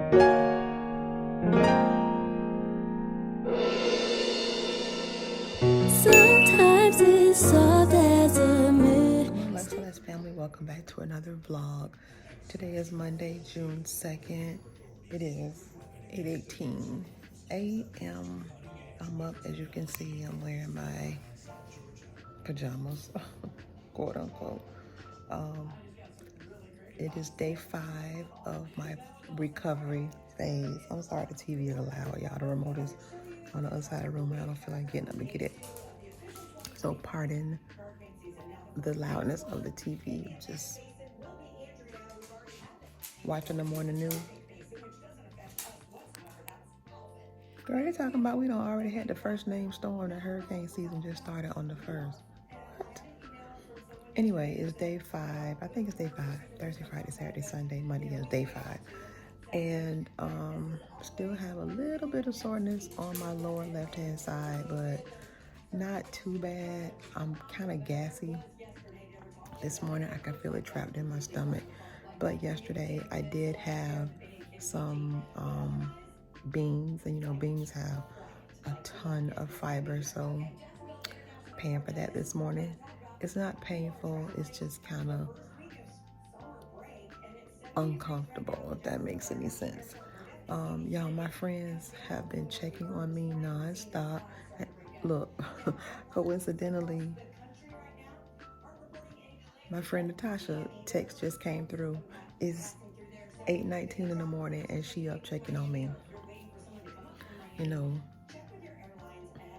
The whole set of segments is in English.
Sometimes it's soft as a mirror. Let's family, welcome back to another vlog. Today is Monday, June 2nd. It is 8:18 a.m. I'm up, as you can see. I'm wearing my pajamas, quote unquote. It is day 5 of my recovery phase. I'm sorry the TV is loud, y'all. The remote is on the other side of the room and I don't feel like getting up to get it. So pardon the loudness of the TV. Just watching the morning news. Girl, they talking about we don't already had the first name storm. The hurricane season just started on the 1st. What? Anyway, it's day 5. I think it's day 5. Thursday, Friday, Saturday, Sunday, Monday is day 5. And still have a little bit of soreness on my lower left-hand side, but not too bad. I'm kind of gassy. This morning I can feel it trapped in my stomach. But yesterday I did have some beans, and you know beans have a ton of fiber, so paying for that this morning. It's not painful, it's just kind of uncomfortable, if that makes any sense. Y'all, my friends have been checking on me non-stop. Look, coincidentally, my friend Natasha text just came through. It's 8:19 in the morning and she up checking on me. You know,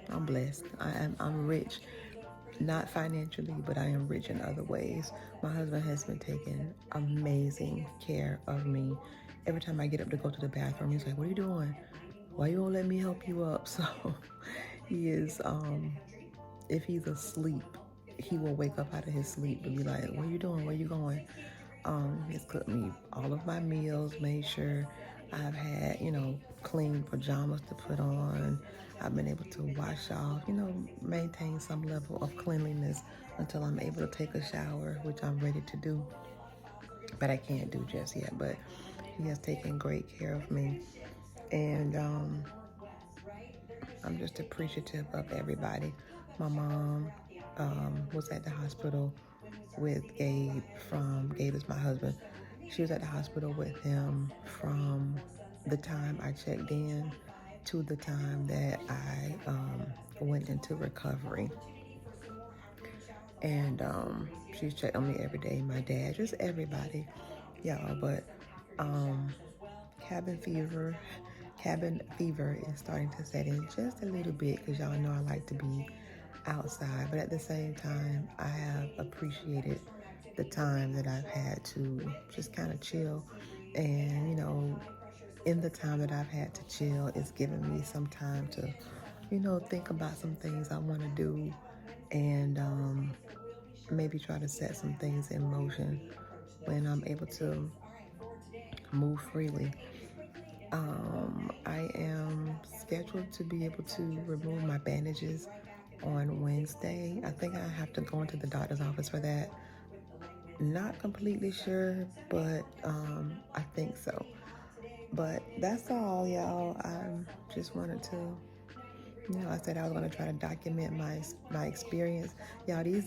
I'm blessed. I'm rich, not financially, but I am rich in other ways. My husband has been taking amazing care of me. Every time I get up to go to the bathroom, he's like, "What are you doing? Why you won't let me help you up?" So he is, if he's asleep, he will wake up out of his sleep and be like, "What are you doing? Where you going?" He's cooked me all of my meals, made sure I've had, clean pajamas to put on. I've been able to wash off, maintain some level of cleanliness until I'm able to take a shower, which I'm ready to do, but I can't do just yet. But he has taken great care of me, and I'm just appreciative of everybody. My mom was at the hospital with Gabe Gabe is my husband. She was at the hospital with him from the time I checked in to the time that I went into recovery. And she's checked on me every day. My dad, just everybody, y'all. But cabin fever is starting to set in just a little bit, because y'all know I like to be outside, but at the same time I have appreciated the time that I've had to just kind of chill. And in the time that I've had to chill, it's given me some time to think about some things I want to do, and maybe try to set some things in motion when I'm able to move freely. I am scheduled to be able to remove my bandages on Wednesday. I think I have to go into the doctor's office for that. Not completely sure, but I think so. But that's all, y'all. I just wanted to, I said I was going to try to document my experience. Y'all, this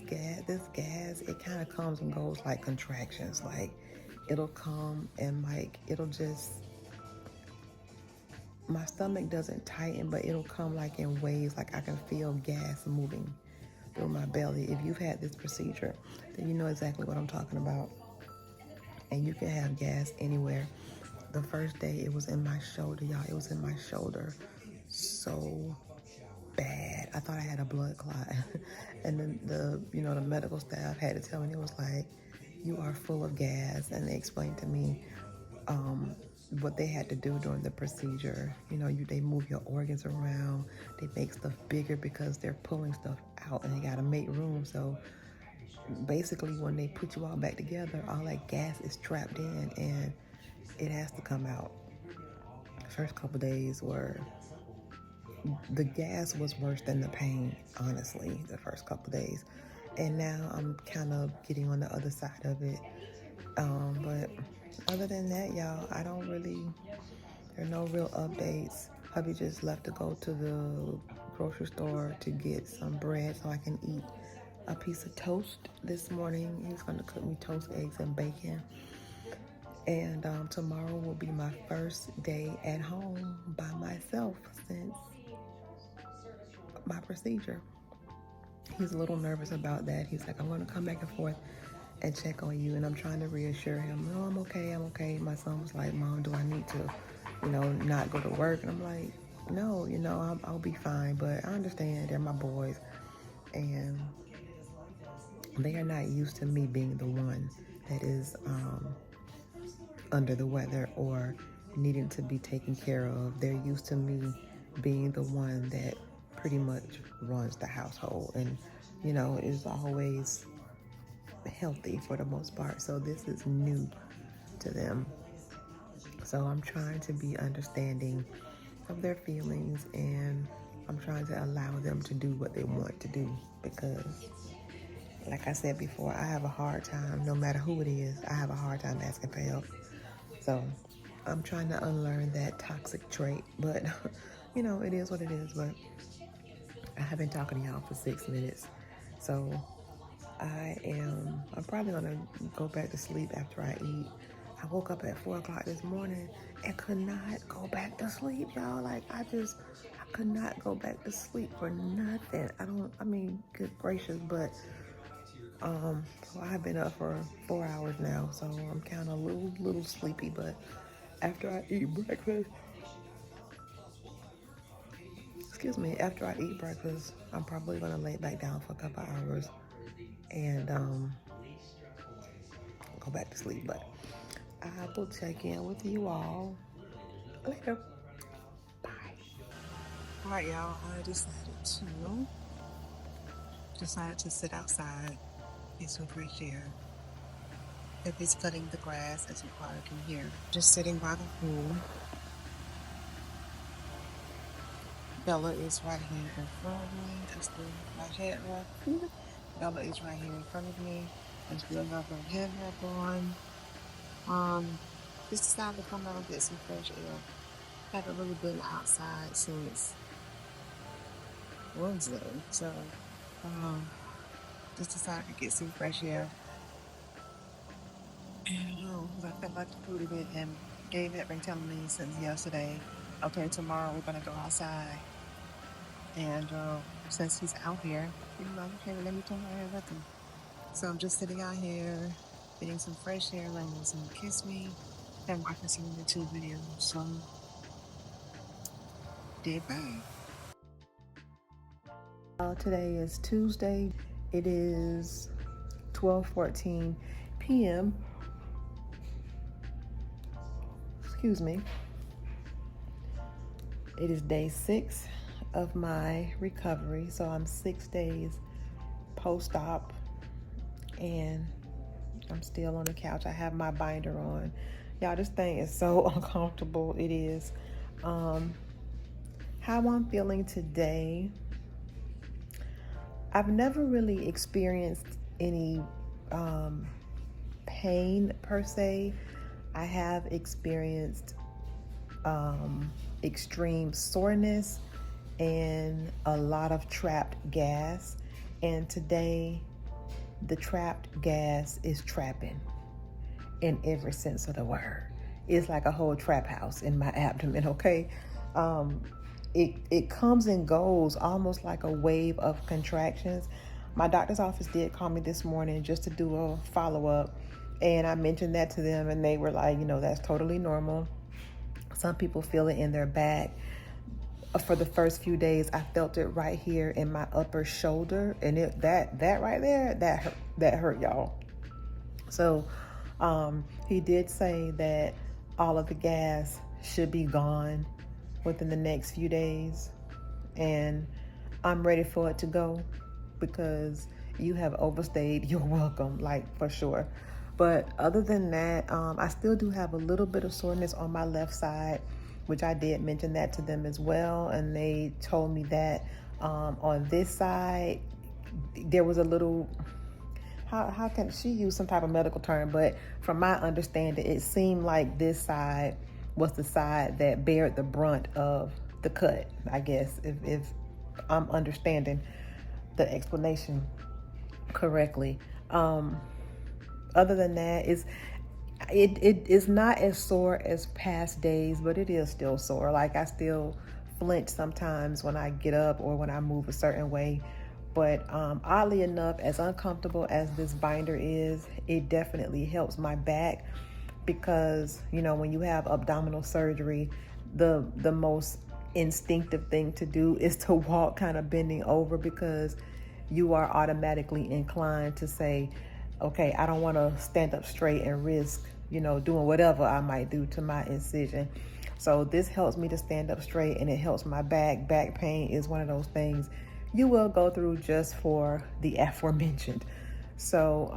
gas, it kind of comes and goes like contractions. Like, it'll come and like, it'll just, my stomach doesn't tighten, but it'll come like in waves. Like I can feel gas moving through my belly. If you've had this procedure, then you know exactly what I'm talking about. And you can have gas anywhere. The first day it was in my shoulder, y'all. It was in my shoulder so bad. I thought I had a blood clot. And then the medical staff had to tell me, it was like, "You are full of gas." And they explained to me what they had to do during the procedure. They move your organs around. They make stuff bigger because they're pulling stuff out and they got to make room. So basically when they put you all back together, all that gas is trapped in and it has to come out. The first couple days the gas was worse than the pain, honestly, the first couple days. And now I'm kind of getting on the other side of it. But other than that, y'all, I don't really There are no real updates. Hubby just left to go to the grocery store to get some bread so I can eat a piece of toast this morning. He's going to cook me toast, eggs, and bacon. And tomorrow will be my first day at home by myself since my procedure. He's a little nervous about that. He's like, I'm going to come back and forth and check on you. And I'm trying to reassure him, no, I'm okay, I'm okay. My son was like, Mom, do I need to, not go to work? And I'm like, no, I'll be fine. But I understand they're my boys. And they are not used to me being the one that is under the weather or needing to be taken care of. They're used to me being the one that pretty much runs the household and, is always healthy for the most part. So this is new to them. So I'm trying to be understanding of their feelings, and I'm trying to allow them to do what they want to do, because like I said before, I have a hard time, no matter who it is, I have a hard time asking for help. So I'm trying to unlearn that toxic trait, but it is what it is. But I have been talking to y'all for 6 minutes. So I'm probably gonna go back to sleep after I eat. I woke up at 4 o'clock this morning and could not go back to sleep, y'all. Like I could not go back to sleep for nothing. Good gracious, but so I've been up for 4 hours now, so I'm kind of a little sleepy. But after I eat breakfast, after I eat breakfast, I'm probably gonna lay back down for a couple hours and go back to sleep. But I will check in with you all later. Bye. All right, y'all. I decided to sit outside, get some fresh air. If it's cutting the grass, as you probably can hear. Just sitting by the pool. Bella is right here in front of me. I still have my head wrap. Bella is right here in front of me. I still have my head wrap on. Just decided to come out and get some fresh air. Haven't really been outside since Wednesday, so just decided to get some fresh air. And I felt like the food event, and Gabe had been telling me since yesterday, okay, tomorrow we're gonna go outside. And since he's out here, okay, let me come out here with him. So I'm just sitting out here, getting some fresh air, letting him kiss me, and watching some YouTube videos. So did bang. Today is Tuesday. It is 12:14 p.m. Excuse me. It is day 6 of my recovery. So I'm 6 days post-op and I'm still on the couch. I have my binder on. Y'all, this thing is so uncomfortable. It is. How I'm feeling today, I've never really experienced any pain per se. I have experienced extreme soreness and a lot of trapped gas. And today, the trapped gas is trapping in every sense of the word. It's like a whole trap house in my abdomen, okay? It comes and goes almost like a wave of contractions. My doctor's office did call me this morning just to do a follow-up, and I mentioned that to them, and they were like, that's totally normal. Some people feel it in their back. For the first few days, I felt it right here in my upper shoulder, and that right there, that hurt, y'all. So he did say that all of the gas should be gone within the next few days, and I'm ready for it to go, because you have overstayed your welcome, like, for sure. But other than that, I still do have a little bit of soreness on my left side, which I did mention that to them as well, and they told me that on this side there was a little, how can she use some type of medical term, but from my understanding, it seemed like this side was the side that bared the brunt of the cut, I guess, if I'm understanding the explanation correctly. Other than that, it is not as sore as past days, but it is still sore. Like, I still flinch sometimes when I get up or when I move a certain way. But oddly enough, as uncomfortable as this binder is, it definitely helps my back, because, you know, when you have abdominal surgery, the most instinctive thing to do is to walk kind of bending over, because you are automatically inclined to say, okay, I don't want to stand up straight and risk, you know, doing whatever I might do to my incision. So this helps me to stand up straight, and it helps my back. Back pain is one of those things you will go through just for the aforementioned. So,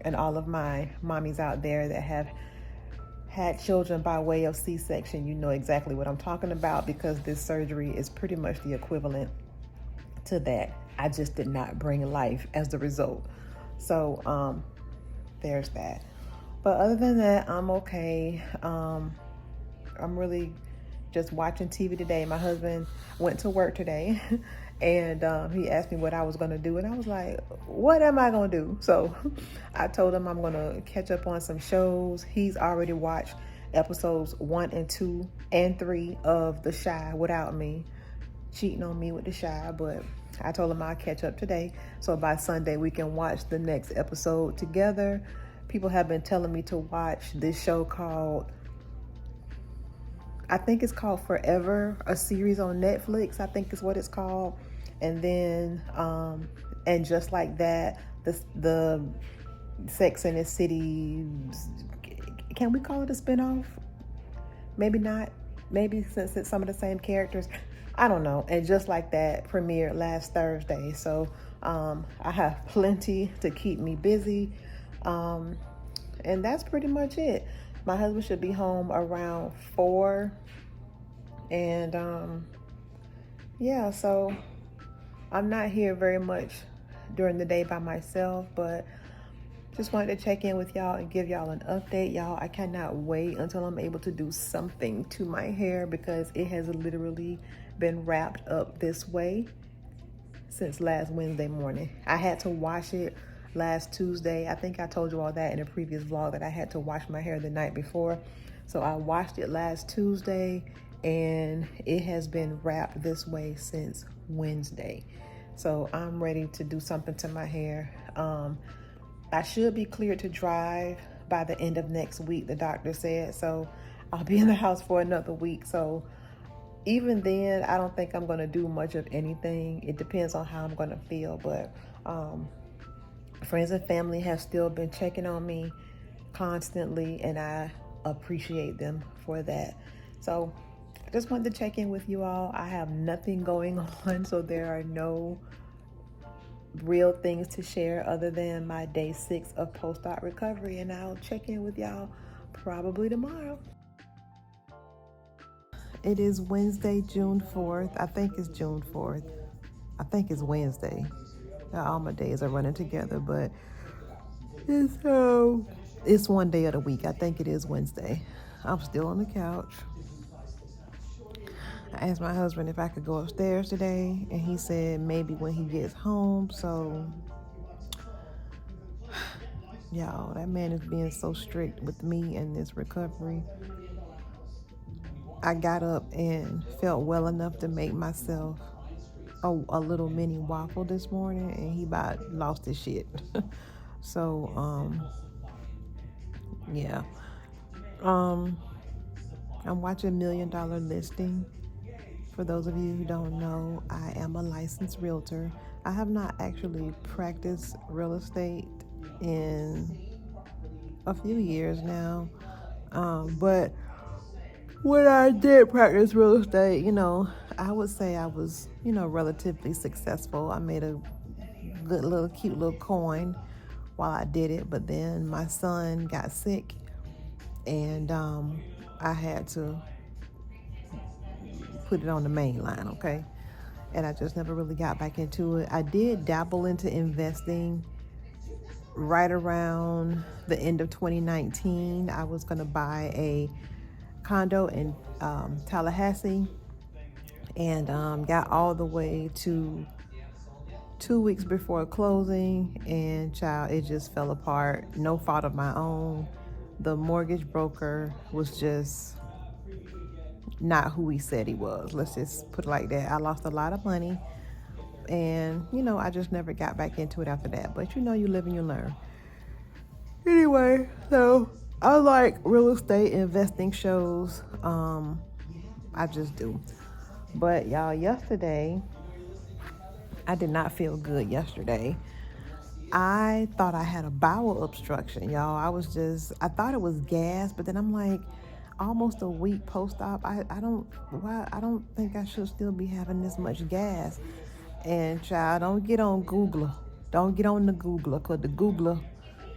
and all of my mommies out there that have had children by way of C-section, you know exactly what I'm talking about, because this surgery is pretty much the equivalent to that. I just did not bring life as the result. So there's that. But other than that, I'm okay. I'm really just watching TV today. My husband went to work today and he asked me what I was going to do. And I was like, what am I going to do? So I told him I'm going to catch up on some shows. He's already watched episodes 1 and 2 and 3 of The Chi without me, cheating on me with The Chi. But I told him I'll catch up today, so by Sunday we can watch the next episode together. People have been telling me to watch this show called, I think it's called Forever, a series on Netflix, I think is what it's called. And then, and just like that, the Sex and the City, can we call it a spinoff? Maybe not. Maybe, since it's some of the same characters. I don't know. And just like that premiered last Thursday. So I have plenty to keep me busy. And that's pretty much it. My husband should be home around 4. And yeah, so I'm not here very much during the day by myself, but just wanted to check in with y'all and give y'all an update. Y'all, I cannot wait until I'm able to do something to my hair, because it has literally been wrapped up this way since last Wednesday morning. I had to wash it last Tuesday. I think I told you all that in a previous vlog, that I had to wash my hair the night before. So I washed it last Tuesday, and it has been wrapped this way since Wednesday. So I'm ready to do something to my hair. I should be cleared to drive by the end of next week, the doctor said. So I'll be in the house for another week. So even then, I don't think I'm going to do much of anything. It depends on how I'm going to feel. But friends and family have still been checking on me constantly, and I appreciate them for that. So I just wanted to check in with you all. I have nothing going on, so there are no real things to share other than my day 6 of post-op recovery, and I'll check in with y'all probably tomorrow. It is Wednesday, June 4th. I think it's June 4th. I think it's Wednesday. Now, all my days are running together, but it's one day of the week. I think it is Wednesday. I'm still on the couch. I asked my husband if I could go upstairs today, and he said maybe when he gets home. So, y'all, that man is being so strict with me and this recovery. I got up and felt well enough to make myself a little mini waffle this morning, and he about lost his shit. So, yeah. I'm watching $1 Million Listing. For those of you who don't know, I am a licensed realtor. I have not actually practiced real estate in a few years now. But when I did practice real estate, you know, I would say I was, you know, relatively successful. I made a good little cute little coin while I did it, but then my son got sick, and I had to put it on the main line, okay? And I just never really got back into it. I did dabble into investing right around the end of 2019. I was gonna buy a condo in Tallahassee, and got all the way to 2 weeks before closing, and child, it just fell apart. No fault of my own. The mortgage broker was just not who he said he was. Let's just put it like that. I lost a lot of money, and I just never got back into it after that. But you live and you learn. Anyway, so I like real estate investing shows. I just do. But y'all, yesterday, I did not feel good yesterday. I thought I had a bowel obstruction, y'all. I thought it was gas, but then I'm like, almost a week post-op, I don't think I should still be having this much gas. And child, don't get on Google. Don't get on the Googler, because the Googler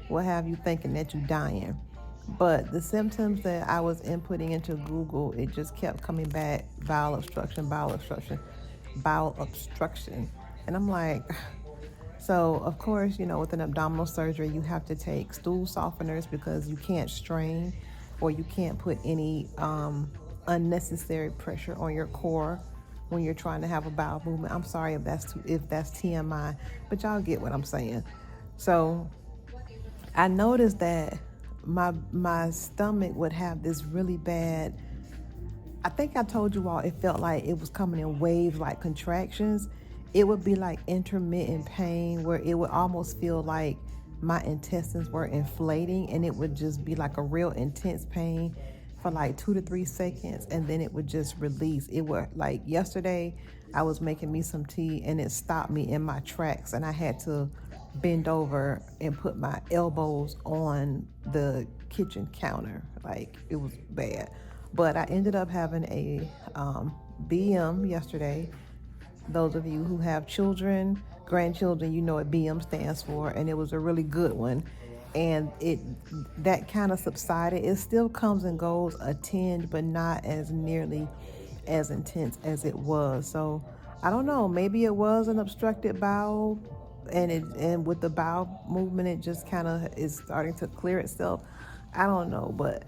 will have you thinking that you're dying. But the symptoms that I was inputting into Google, it just kept coming back: bowel obstruction, bowel obstruction, bowel obstruction. And I'm like, so of course, with an abdominal surgery, you have to take stool softeners because you can't strain, or you can't put any unnecessary pressure on your core when you're trying to have a bowel movement. I'm sorry if that's TMI, but y'all get what I'm saying. So I noticed that my stomach would have this really bad, I think I told you all, it felt like it was coming in waves, like contractions. It would be like intermittent pain where it would almost feel like my intestines were inflating, and it would just be like a real intense pain for like 2 to 3 seconds, and then it would just release. It would, like yesterday, I was making me some tea and it stopped me in my tracks, and I had to bend over and put my elbows on the kitchen counter. Like, it was bad. But I ended up having a BM yesterday. Those of you who have children, grandchildren, you know what BM stands for, and it was a really good one. And that kind of subsided. It still comes and goes a tinge, but not as nearly as intense as it was. So I don't know, maybe it was an obstructed bowel, and with the bowel movement, it just kind of is starting to clear itself. I don't know, but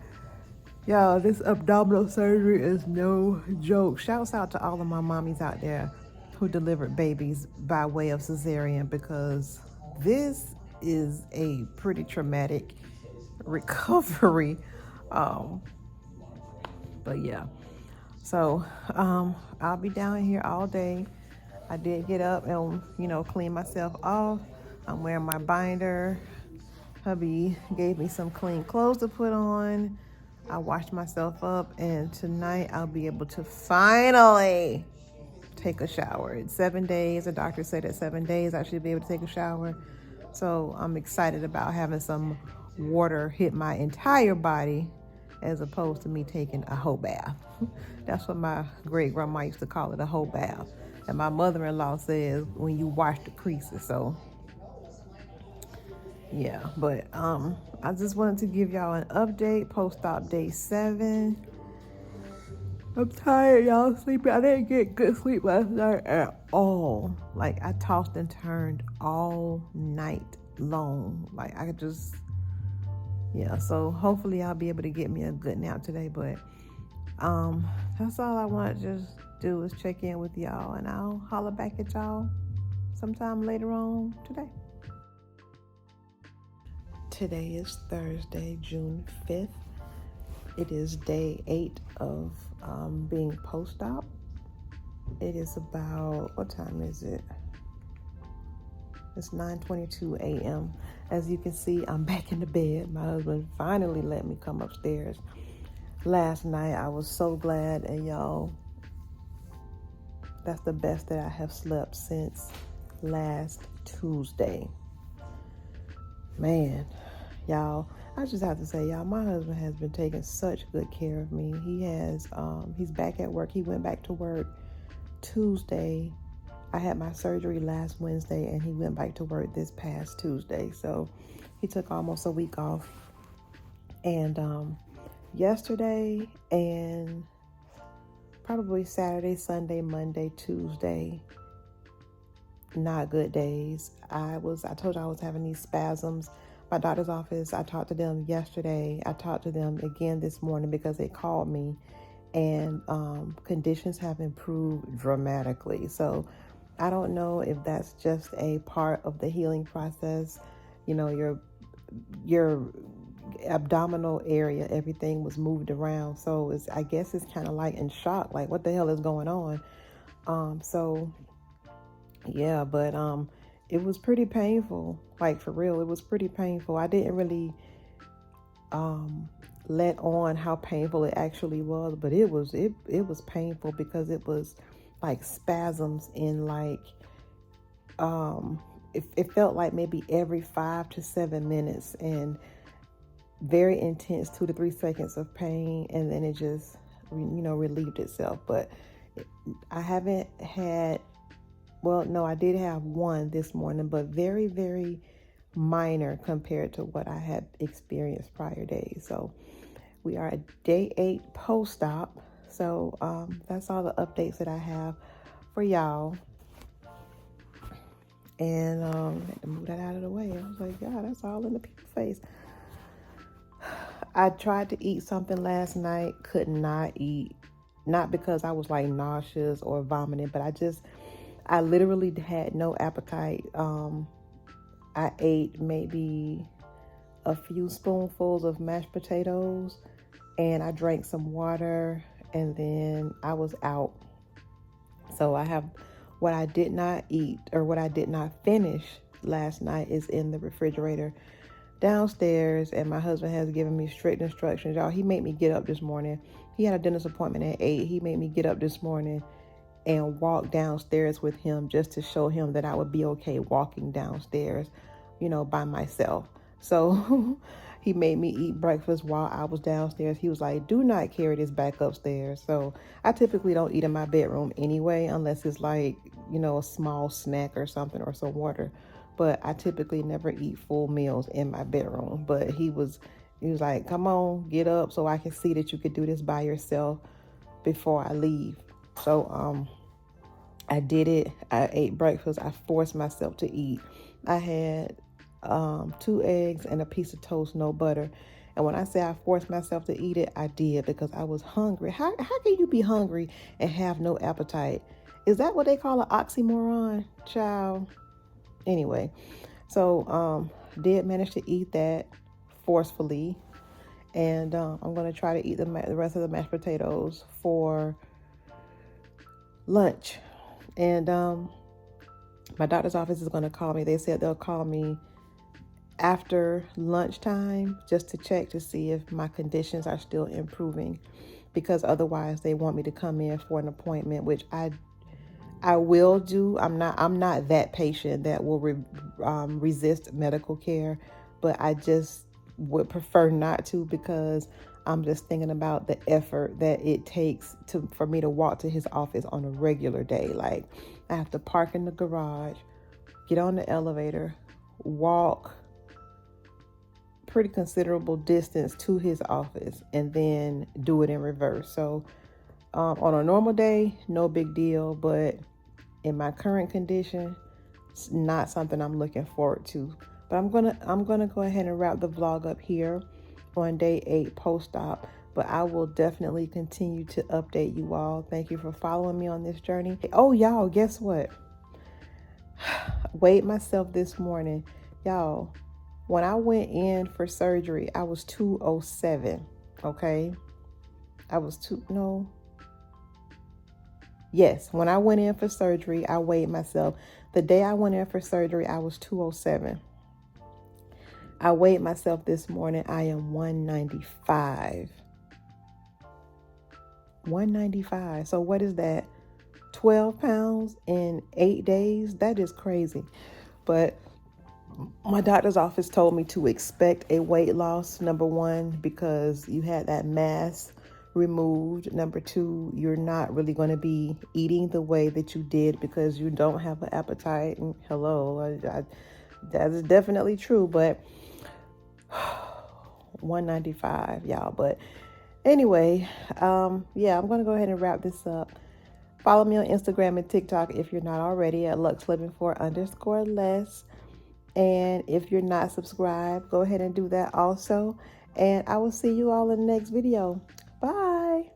y'all, this abdominal surgery is no joke. Shouts out to all of my mommies out there who delivered babies by way of cesarean, because this is a pretty traumatic recovery. But yeah, so I'll be down here all day. I did get up and clean myself off. I'm wearing my binder. Hubby gave me some clean clothes to put on. I washed myself up, and tonight I'll be able to finally take a shower. It's 7 days. The doctor said at 7 days I should be able to take a shower. So I'm excited about having some water hit my entire body, as opposed to me taking a whole bath. That's what my great grandma used to call it, a whole bath. And my mother-in-law says when you wash the creases. So yeah, but I just wanted to give y'all an update. Post-op day 7. I'm tired, y'all. Sleepy. I didn't get good sleep last night at all. Like, I tossed and turned all night long. Like, so hopefully I'll be able to get me a good nap today. But that's all I want to just do, is check in with y'all, and I'll holler back at y'all sometime later on today. Today is Thursday, June 5th. It is day 8 of being post-op. It is about, what time is it? It's 9:22 a.m. As you can see, I'm back in the bed. My husband finally let me come upstairs. Last night, I was so glad, and y'all, that's the best that I have slept since last Tuesday. Man, y'all, I just have to say, y'all, my husband has been taking such good care of me. He's back at work. He went back to work Tuesday. I had my surgery last Wednesday, and he went back to work this past Tuesday. So he took almost a week off. And yesterday and probably Saturday, Sunday, Monday, Tuesday, not good days. I told you I was having these spasms. My doctor's office, I talked to them yesterday. I talked to them again this morning because they called me, and conditions have improved dramatically. So I don't know if that's just a part of the healing process. You know, your abdominal area, everything was moved around. So I guess it's kind of like in shock, like what the hell is going on? So yeah, but it was pretty painful. Like for real, it was pretty painful. I didn't really let on how painful it actually was, but it was painful because it was like spasms in like it felt like maybe every 5 to 7 minutes, and very intense 2 to 3 seconds of pain, and then it just relieved itself. But I haven't had, well, no, I did have one this morning, but very, very minor compared to what I had experienced prior days. So we are at day 8 post-op. So that's all the updates that I have for y'all. And I had to move that out of the way. I was like, God, that's all in the people's face. I tried to eat something last night, could not eat. Not because I was like nauseous or vomiting, but I literally had no appetite. I ate maybe a few spoonfuls of mashed potatoes, and I drank some water, and then I was out. So I have what I did not eat, or what I did not finish last night, is in the refrigerator downstairs, and my husband has given me strict instructions. Y'all, he made me get up this morning. He had a dentist appointment at 8. He made me get up this morning and walk downstairs with him just to show him that I would be okay walking downstairs, by myself. So he made me eat breakfast while I was downstairs. He was like, do not carry this back upstairs. So I typically don't eat in my bedroom anyway, unless it's like, a small snack or something, or some water. But I typically never eat full meals in my bedroom. But he was like, come on, get up so I can see that you could do this by yourself before I leave. So I did it. I ate breakfast. I forced myself to eat. I had 2 eggs and a piece of toast, no butter. And when I say I forced myself to eat it, I did, because I was hungry. How can you be hungry and have no appetite? Is that what they call an oxymoron, child? Anyway, so did manage to eat that forcefully. And I'm going to try to eat the rest of the mashed potatoes for lunch. And my doctor's office is going to call me. They said they'll call me after lunchtime just to check to see if my conditions are still improving, because otherwise they want me to come in for an appointment, which I will do. I'm not that patient that will resist medical care, but I just would prefer not to, because I'm just thinking about the effort that it takes for me to walk to his office on a regular day. Like, I have to park in the garage, get on the elevator, walk pretty considerable distance to his office, and then do it in reverse. So on a normal day, no big deal, but in my current condition, it's not something I'm looking forward to. But I'm gonna go ahead and wrap the vlog up here on day 8 post-op. But I will definitely continue to update you all. Thank you for following me on this journey. Oh, y'all, guess what? Weighed myself this morning. Y'all, when I went in for surgery, I was 207, okay? Yes, when I went in for surgery, I weighed myself. The day I went in for surgery, I was 207. I weighed myself this morning. I am 195. 195. So what is that? 12 pounds in 8 days? That is crazy. But my doctor's office told me to expect a weight loss, number 1, because you had that mass removed. Number 2, you're not really going to be eating the way that you did because you don't have an appetite. And hello, that is definitely true, but 195, y'all. But anyway, yeah, I'm going to go ahead and wrap this up. Follow me on Instagram and TikTok if you're not already at luxliving4_less. And if you're not subscribed, go ahead and do that also. And I will see you all in the next video. Bye.